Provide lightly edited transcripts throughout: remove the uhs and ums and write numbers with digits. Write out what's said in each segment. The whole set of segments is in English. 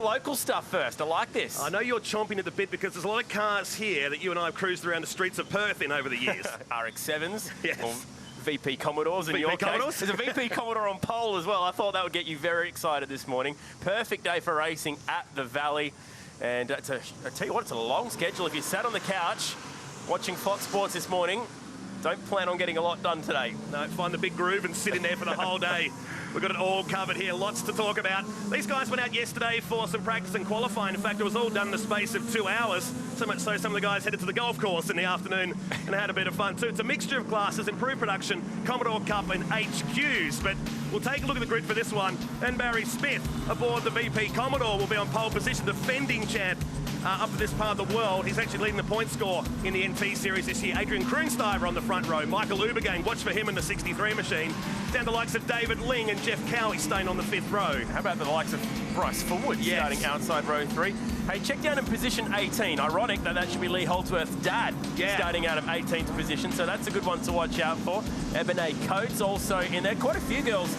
Local stuff first. I like this. I know you're chomping at the bit because there's a lot of cars here that you and I have cruised around the streets of Perth in over the years. RX-7s. Yes. Or VP Commodores in your case. There's a VP Commodore on pole as well. I thought that would get you very excited this morning. Perfect day for racing at the Valley. And I tell you what, it's a long schedule. If you sat on the couch watching Fox Sports this morning, don't plan on getting a lot done today. No, find the big groove and sit in there for the whole day. We've got it all covered here, lots to talk about. These guys went out yesterday for some practice and qualifying. In fact, it was all done in the space of 2 hours. So much so some of the guys headed to the golf course in the afternoon and had a bit of fun too. It's a mixture of classes, improved production, Commodore Cup and HQs. But we'll take a look at the grid for this one. And Barry Smith aboard the VP Commodore will be on pole position, defending champ up for this part of the world. He's actually leading the point score in the NT series this year. Adrian Kroonsteiver on the front row. Michael Ubergang, watch for him in the 63 machine. Down the likes of David Ling and Jeff Cowie staying on the 5th row. How about the likes of Bryce Fullwood starting outside row 3? Hey, check down in position 18. Ironic that should be Lee Holdsworth's dad starting out of 18th position, so that's a good one to watch out for. Ebony Coates also in there. Quite a few girls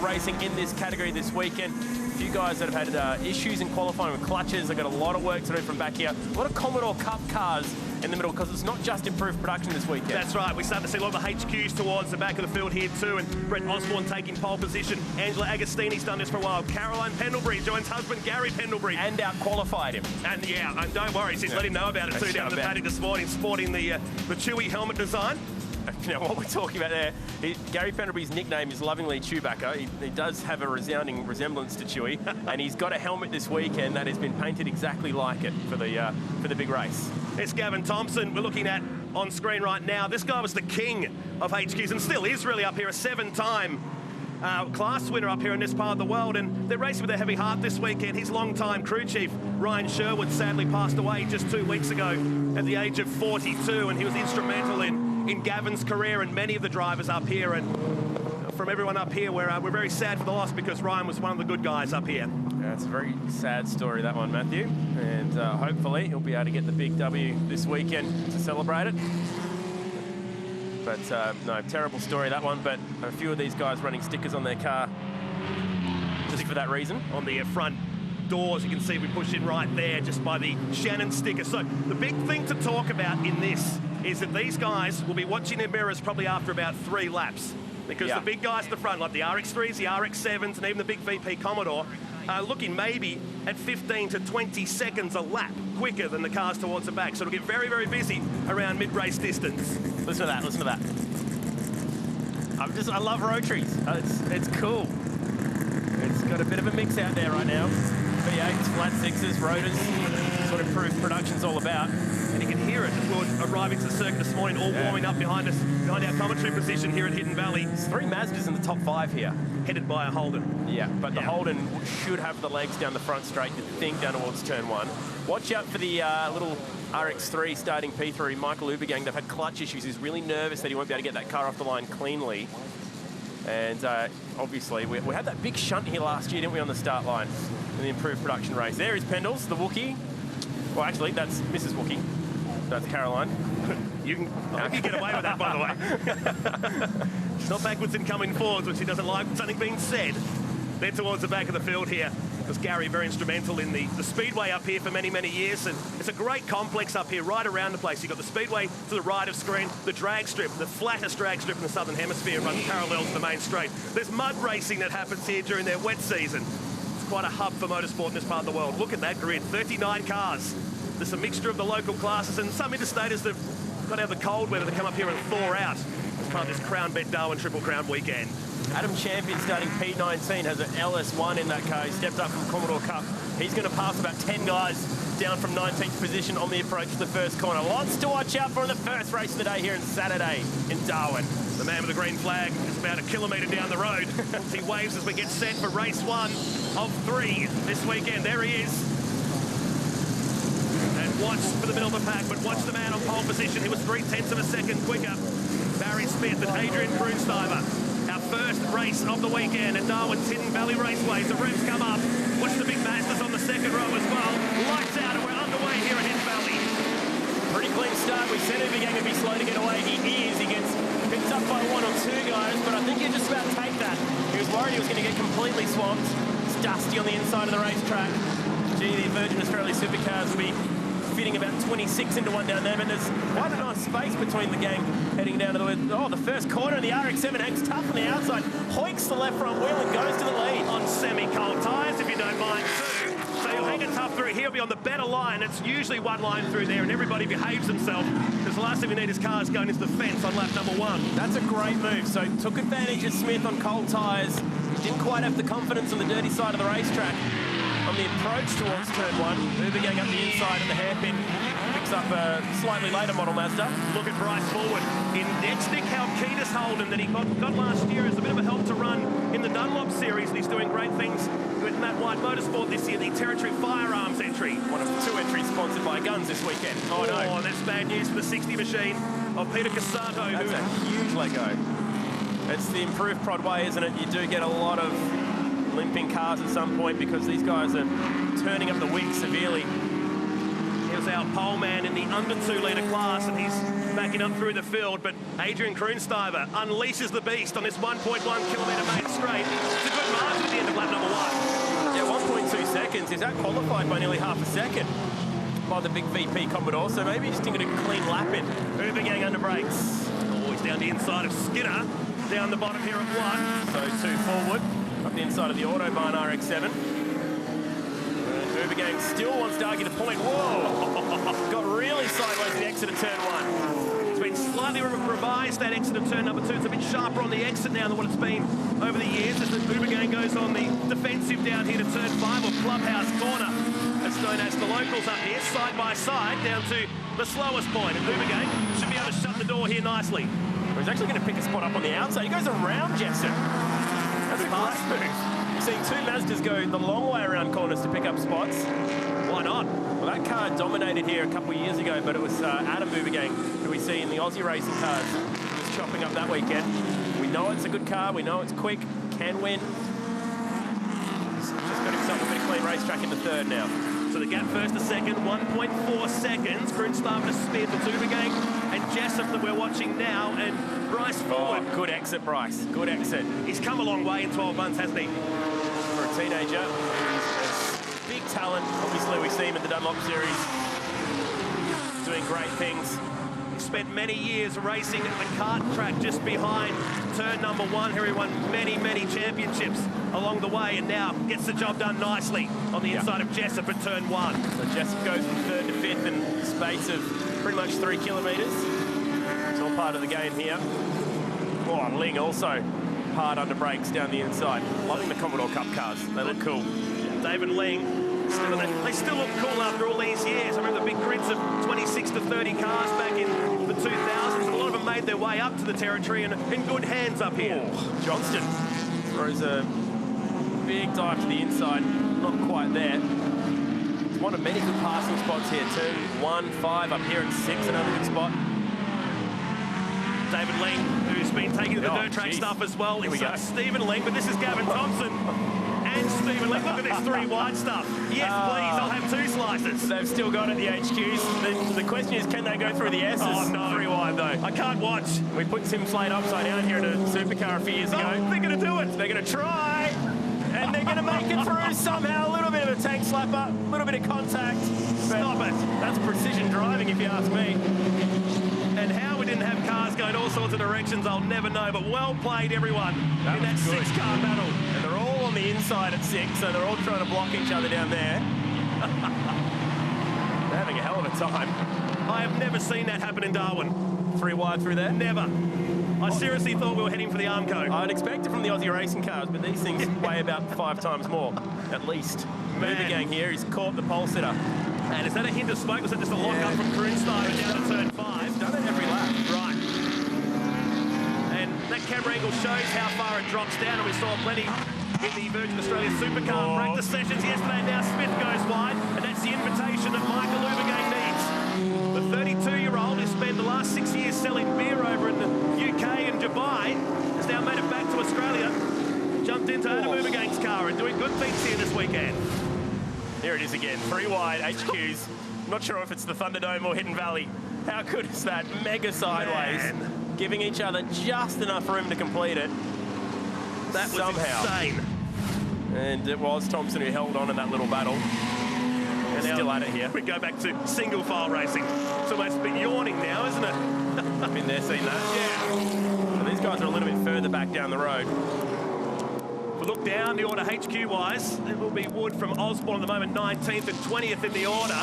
racing in this category this weekend. A few guys that have had issues in qualifying with clutches. They've got a lot of work to do from back here. A lot of Commodore Cup cars in the middle because it's not just improved production this weekend. That's right. We start to see a lot of the HQs towards the back of the field here too, and Brett Osborne taking pole position. Angela Agostini's done this for a while. Caroline Pendlebury joins husband Gary Pendlebury. And out-qualified him. And and don't worry, she's let him know about it too down the paddock this morning, sporting the Chewy helmet design. You know, what we're talking about there, Gary Pendlebury's nickname is lovingly Chewbacca. He does have a resounding resemblance to Chewy, and he's got a helmet this weekend that has been painted exactly like it for the big race. It's Gavin Thompson we're looking at on screen right now. This guy was the king of HQs and still is really up here, a 7-time class winner up here in this part of the world, and they're racing with a heavy heart this weekend. His long-time crew chief, Ryan Sherwood, sadly passed away just 2 weeks ago at the age of 42, and he was instrumental in Gavin's career and many of the drivers up here. And from everyone up here, we're very sad for the loss because Ryan was one of the good guys up here. Yeah, it's a very sad story, that one, Matthew, and hopefully he'll be able to get the big W this weekend to celebrate it. But no, terrible story, that one, but a few of these guys running stickers on their car just for that reason. On the front doors, you can see we push in right there just by the Shannon sticker. So the big thing to talk about in this is that these guys will be watching their mirrors probably after about 3 laps, because the big guys at the front, like the RX-3s, the RX-7s, and even the big VP Commodore, are looking maybe at 15 to 20 seconds a lap quicker than the cars towards the back. So it'll get very, very busy around mid-race distance. Listen to that, listen to that. I love rotaries. It's cool. It's got a bit of a mix out there right now. V8s, flat 6s, rotors. That's what improved production's all about. And you can hear it as we were arriving to the circuit this morning, all warming up behind us, behind our commentary position here at Hidden Valley. There's 3 Mazdas in the top 5 here. Headed by a Holden. Yeah, but the Holden should have the legs down the front straight, you think, down towards turn 1. Watch out for the little RX-3 starting P3, Michael Ubergang. They've had clutch issues. He's really nervous that he won't be able to get that car off the line cleanly. And obviously, we had that big shunt here last year, didn't we, on the start line in the improved production race. There is Pendles, the Wookiee. Well, actually, that's Mrs. Wookiee. That's Caroline. You can get away with that, by the way. She's not backwards and coming forwards when she doesn't like something being said. They're towards the back of the field here. Because Gary, very instrumental in the speedway up here for many, many years. And it's a great complex up here, right around the place. You've got the speedway to the right of screen, the drag strip, the flattest drag strip in the Southern Hemisphere, runs parallel to the main straight. There's mud racing that happens here during their wet season. It's quite a hub for motorsport in this part of the world. Look at that grid, 39 cars. There's a mixture of the local classes and some interstaters that have got to have the cold weather to come up here and thaw out as part of this Crown Bet Darwin Triple Crown weekend. Adam Champion starting P19 has an LS1 in that car. He stepped up from Commodore Cup. He's going to pass about 10 guys down from 19th position on the approach to the first corner. Lots to watch out for in the first race of the day here on Saturday in Darwin. The man with the green flag is about a kilometre down the road. He waves as we get set for race 1 of 3 this weekend. There he is. And watch for the middle of the pack, but watch the man on pole position. He was 0.3 of a second quicker. Barry Smith and Adrian Kroonsteiver. Our first race of the weekend at Darwin's Hidden Valley Raceway. The revs come up. Watch the big Mazdas on the second row as well. Lights out and we're underway here at Hidden Valley. Pretty clean start. We said Ubergang would be slow to get away. He is. He gets picked up by 1 or 2 guys, but I think he'll just about take that. He was worried he was going to get completely swamped. It's dusty on the inside of the racetrack. gee, the Virgin Australia Supercars will be fitting about 26 into one down there, but there's quite a nice space between the gang heading down to the first corner, and the RX-7X tough on the outside, hoiks the left front wheel and goes to the lead. On semi-cold tyres, if you don't mind, too. So he'll hang it tough through. He'll be on the better line. It's usually one line through there, and everybody behaves themselves, because the last thing we need is cars going into the fence on lap number 1. That's a great move. So took advantage of Smith on cold tyres. Didn't quite have the confidence on the dirty side of the racetrack. On the approach towards turn 1, Uber going up the inside and the hairpin picks up a slightly later model Mazda. Look at Bryce forward. In next Nick Halkitis Holden that he got last year as a bit of a help to run in the Dunlop series, and he's doing great things with Matt White Motorsport this year, the Territory Firearms entry. One of 2 entries sponsored by Guns this weekend. Oh, no. And that's bad news for the 60 machine of Peter Casato. That's a huge Lego. It's the improved prod way, isn't it? You do get a lot of limping cars at some point because these guys are turning up the wick severely. Here's our pole man in the under 2 litre class, and he's backing up through the field, but Adrian Kroonstuyver unleashes the beast on this 1.1 kilometre main straight. It's a good margin at the end of lap number 1. Yeah, 1.2 seconds. He's out qualified by nearly half a second by the big VP Commodore, so maybe he's just going to get a clean lap in. Uber gang under brakes. Oh, he's down the inside of Skinner, down the bottom here at 1. So 2 forward. Up the inside of the Autobahn RX-7. Uber gang still wants to argue the point. Whoa! Got really sideways at the exit of turn 1. It's been slightly revised, that exit of turn number 2. It's a bit sharper on the exit now than what it's been over the years as the Uber gang goes on the defensive down here to turn 5, or Clubhouse Corner. It's known as the locals up here, side by side, down to the slowest point. And Uber gang should be able to shut the door here nicely. He's actually going to pick a spot up on the outside. He goes around Jessup. That's a great move. You've seen 2 Mazdas go the long way around corners to pick up spots. Why not? Well, that car dominated here a couple of years ago, but it was Adam Ubergang, who we see in the Aussie racing cars, who was chopping up that weekend. We know it's a good car. We know it's quick, can win. He's just got himself a bit of clean racetrack in the 3rd now. So the gap first to second, 1.4 seconds. Kroonstuyver to Smith, the Ubergang, and Jessup that we're watching now, and Bryce forward. Oh, good exit, Bryce. Good exit. He's come a long way in 12 months, hasn't he? For a teenager, he's a big talent. Obviously, we see him in the Dunlop Series doing great things. He spent many years racing at the kart track just behind turn number 1. Here he won many, many championships along the way, and now gets the job done nicely on the inside of Jessup at turn 1. So Jessup goes from 3rd to 5th in the space of pretty much 3 kilometres. It's all part of the game here. Oh, and Ling also hard under brakes down the inside. Loving the Commodore Cup cars. They look cool. David Ling, they still look cool after all these years. I remember the big grids of 26 to 30 cars back in the 2000s. A lot of them made their way up to the Territory and in good hands up here. Oh, Johnston throws a big dive to the inside. Not quite there. It's one of many good passing spots here. Turn 1, 5, up here at 6, another good spot. David Ling, who's been taking the dirt track stuff as well. Here we go. Stephen Ling, but this is Gavin Thompson. And Stephen Ling, look at this 3 wide stuff. Yes, please, I'll have 2 slices. They've still got it, the HQs. The question is, can they go through the S's? Oh, no. 3 wide, though. I can't watch. We put Tim Slade upside down here in a supercar a few years ago. They're going to do it. They're going to try, and they're going to make it through somehow. A little bit of a tank slapper, a little bit of contact. Stop it. That's precision driving, if you ask me. And how we didn't have cars going all sorts of directions, I'll never know. But well played, everyone, in that 6-car battle. And they're all on the inside at 6, so they're all trying to block each other down there. They're having a hell of a time. I have never seen that happen in Darwin. 3 wide through there? Never. I seriously thought we were heading for the Armco. I'd expect it from the Aussie racing cars, but these things weigh about 5 times more, at least. Ubergang here, he's caught the pole sitter. And is that a hint of smoke? Was that just a lock-up from Kroonstuyver down to turn 5? He's done it every lap. Right. And that camera angle shows how far it drops down, and we saw plenty in the Virgin Australia Supercar practice sessions yesterday. Now Smith goes wide, and that's the invitation that Michael Ubergang needs. The 32-year-old who spent the last 6 years selling beer over in the UK and Dubai has now made it back to Australia, jumped into Adam Ubergang's car and doing good things here this weekend. Here it is again, 3 wide, HQs. Not sure if it's the Thunderdome or Hidden Valley. How good is that? Mega sideways. Man. Giving each other just enough room to complete it. That was insane. And it was Thompson who held on in that little battle. still at it here. We go back to single file racing. It's almost a bit yawning now, isn't it? I've been there, seen that. Yeah. So these guys are a little bit further back down the road. If we look down the order HQ-wise, it will be Wood from Osborne at the moment, 19th and 20th in the order.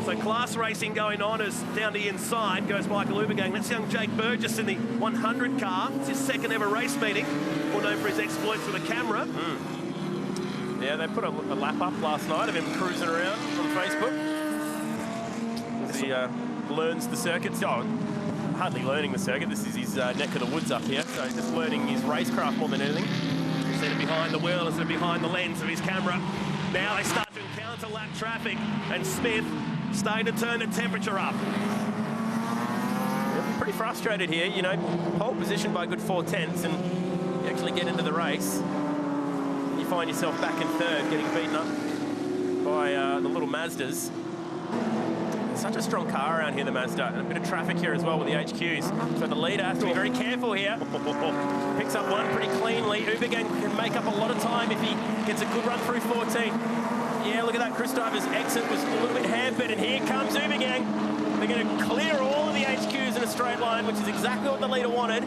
So class racing going on as down the inside goes Michael Ubergang. That's young Jake Burgess in the 100 car. It's his second ever race meeting. Well known for his exploits with a camera. Yeah, they put a lap up last night of him cruising around on Facebook. As he learns the circuits. Oh, hardly learning the circuit. This is his neck of the woods up here. So he's just learning his racecraft more than anything. Instead of behind the wheel, instead of behind the lens of his camera. Now they start to encounter lap traffic, and Smith starting to turn the temperature up. Yeah, pretty frustrated here, you know, pole position by a good 4/10, and you actually get into the race, you find yourself back in third, getting beaten up by the little Mazdas. Such a strong car around here, the Mazda, and a bit of traffic here as well with the HQs. So the leader has to be very careful here. Picks up one pretty cleanly. Ubergang can make up a lot of time if he gets a good run through 14. Yeah, look at that. Kristoifer's exit was a little bit hampered, and here comes Ubergang. They're going to clear all of the HQs in a straight line, which is exactly what the leader wanted.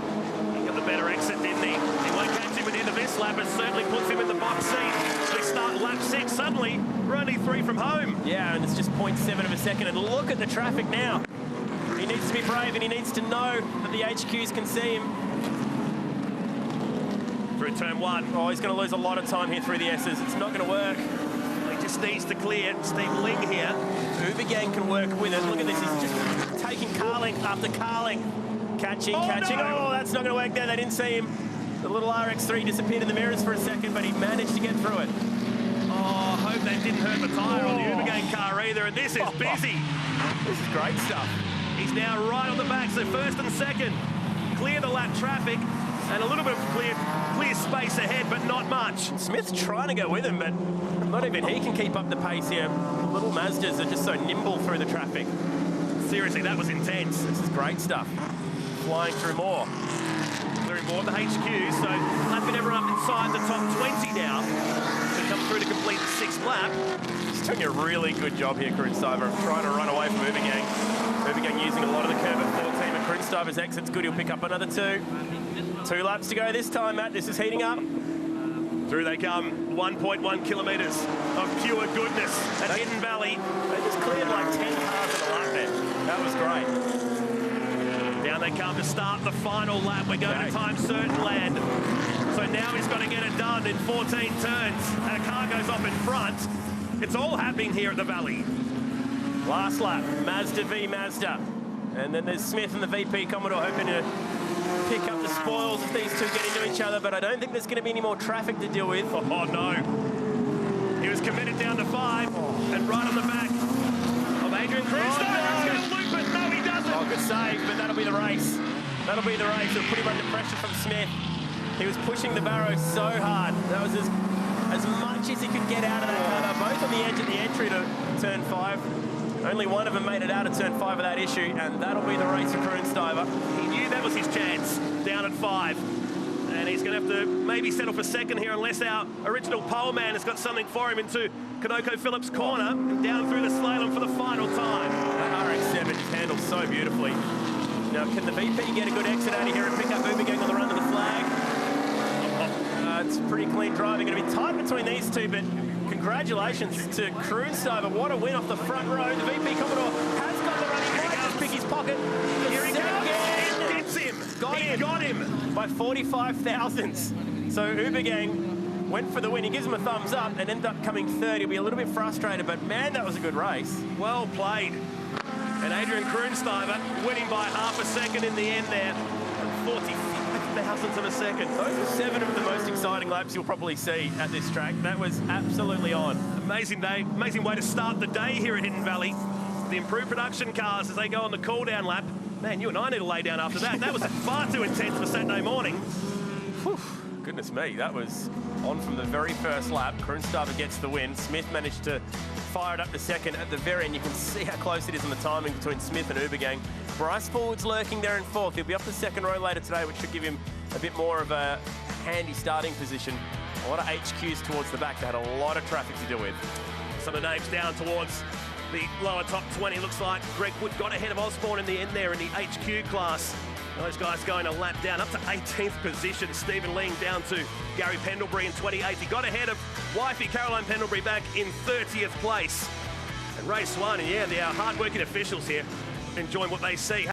He got the better exit, didn't he? He won't catch him at the end of this lap, but certainly puts him in the box seat. They start lap 6. Suddenly, we're only 3 from home. Yeah, and it's just 0.7 of a second. And look at the traffic now. He needs to be brave, and he needs to know that the HQs can see him. Through turn 1. Oh, he's going to lose a lot of time here through the S's. It's not going to work. He just needs to clear. Steve Ling here. Ubergang can work with it. Look at this. He's just taking car link after car link. Catching. No. Oh, that's not going to work there. They didn't see him. The little RX-3 disappeared in the mirrors for a second, but he managed to get through it. Oh, I hope that didn't hurt the tyre on the Ubergang car either, and this is busy. This is great stuff. He's now right on the back, so first and second. Clear the lap traffic, and a little bit of clear space ahead, but not much. Smith's trying to go with him, but not even he can keep up the pace here. The little Mazdas are just so nimble through the traffic. Seriously, that was intense. This is great stuff. Flying through more. Clearing more of the HQ, so lapping everyone up inside the top 20 now. To come through to complete the 6th lap. He's doing a really good job here, Kristoifer, of trying to run away from Ubergang. Ubergang using a lot of the curve at 14, but Kristoifer's exit's good. He'll pick up another 2. 2 laps to go this time, Matt. This is heating up. Through they come, 1.1 kilometres of pure goodness at Hidden Valley. They just cleared like 10 cars in a lap there. That was great. Down they come to start the final lap. We're going to time certain land. So now he's got to get it done in 14 turns, and a car goes off in front. It's all happening here at the Valley. Last lap, Mazda v Mazda. And then there's Smith and the VP Commodore hoping to pick up the spoils if these two get into each other, but I don't think there's going to be any more traffic to deal with. Oh, no. He was committed down to 5, and right on the back of Adrian Kristoifer. He's going to loop it. No, he doesn't. Oh, good save, but that'll be the race. That'll be the race. It'll put him under pressure from Smith. He was pushing the barrow so hard. That was as much as he could get out of that car. They're both on the edge at the entry to turn 5. Only one of them made it out of turn 5 of that issue, and that'll be the race for Kroonstuyver. He knew that was his chance, down at 5. And he's going to have to maybe settle for second here unless our original pole man has got something for him into Kanoko Phillips' corner and down through the slalom for the final time. That RX-7 is handled so beautifully. Now, can the VP get a good exit out of here and pick up Ubergang on the run to the flag? It's pretty clean driving. Going to be tight between these two, but congratulations to Kroonstuyver. What a win off the front row. The VP Commodore has got the run. He might just pick his pocket. Here he goes. He gets him. He got him. By 45 thousandths. So Ubergang went for the win. He gives him a thumbs up and ended up coming 3rd. He'll be a little bit frustrated, but man, that was a good race. Well played. And Adrian Kroonstuyver winning by half a second in the end there. 45 thousandths of a second. Those were 7 of the most exciting laps you'll probably see at this track. That was absolutely on. Amazing day, amazing way to start the day here at Hidden Valley. The improved production cars as they go on the cool-down lap. Man, you and I need to lay down after that. That was far too intense for Saturday morning. Whew, goodness me, that was on from the very first lap. Kroonstuyver gets the win. Smith managed to fire it up to second at the very end. You can see how close it is on the timing between Smith and Ubergang. Bryce Forward's lurking there in 4th. He'll be up the second row later today, which should give him a bit more of a handy starting position. A lot of HQs towards the back. They had a lot of traffic to deal with. Some of the names down towards the lower top 20. Looks like Greg Wood got ahead of Osborne in the end there in the HQ class. Those guys going a lap down, up to 18th position. Stephen Ling down to Gary Pendlebury in 28th. He got ahead of wifey Caroline Pendlebury back in 30th place. And race one, and yeah, the hard-working officials here enjoying what they see.